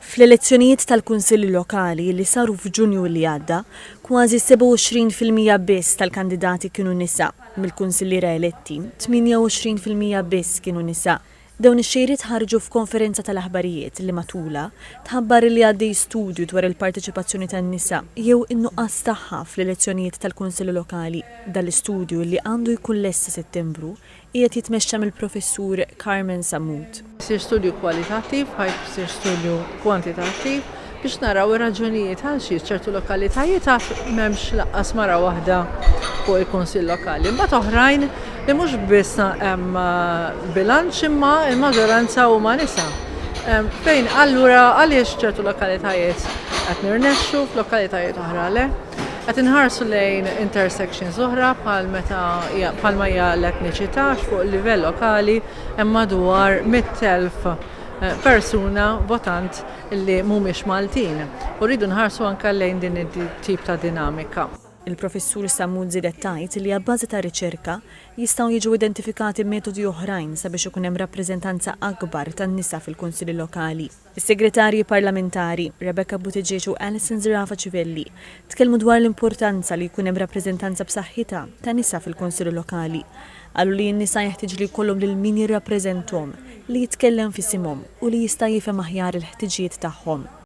Fl-elezzjonijiet tal-Kunsilli Lokali li saru f'Ġunju li għadda, kważi 27% biss tal-kandidati kienu nisa. Mill-Kunsilliera eletti, 28% biss kienu nisa. Dawn ix-xejriet ħarġu f'konferenza tal-aħbarijiet li matula tħabbar li għaddej studju dwar il-parteċipazzjoni tan-nisa jew in-nuqqas tagħha fl-elezzjonijiet tal-Kunsilli Lokali. Dal-istudju li għandu jkun lest sa Settembru qiegħed jitmexxa mill-professur Carmen Samud. Isir studju kwalitattiv, isir studju kwantitattiv biex naraw ir-raġunijiet għal xi ċertu lokalitajiet għax m'hemmx laqqas mara waħda fuq il-Kunsill Lokali. Imbagħad oħrajn li mhux biss hemm bilanċ imma l-maġġoranza huma nisa. Fejn allura għaliex ċertu lokalitajiet qed nirnexxu f'lokalitajiet oħra le. Qed inħarsu lejn intersections oħra bħalma hija l-etniċità fuq il-livell lokali hemm madwar 100,000 persuna votant li mhumiex Maltin. U rridu nħarsu anke lejn din it-tip ta' dinamika. Il-professur Samud żiedet tgħid li għabbażi ta' riċerka jistgħu jiġu identifikati metodi oħrajn sabiex ikun hemm rappreżentanza akbar tan-nisa fil-Kunsilli Lokali. Is-segretarji parlamentari Rebecca Buttigieg u Alison Zerafa Civelli tkellmu dwar l-importanza li jkun hemm rappreżentanza b'saħħitha ta' nisa fil-Kunsilli Lokali. Qalu li n-nisa jeħtieġ li jkollhom lil min jirrappreżenthom li jitkellem f'isimhom u li jista' jifhem aħjar il-ħtiġijiet tagħhom.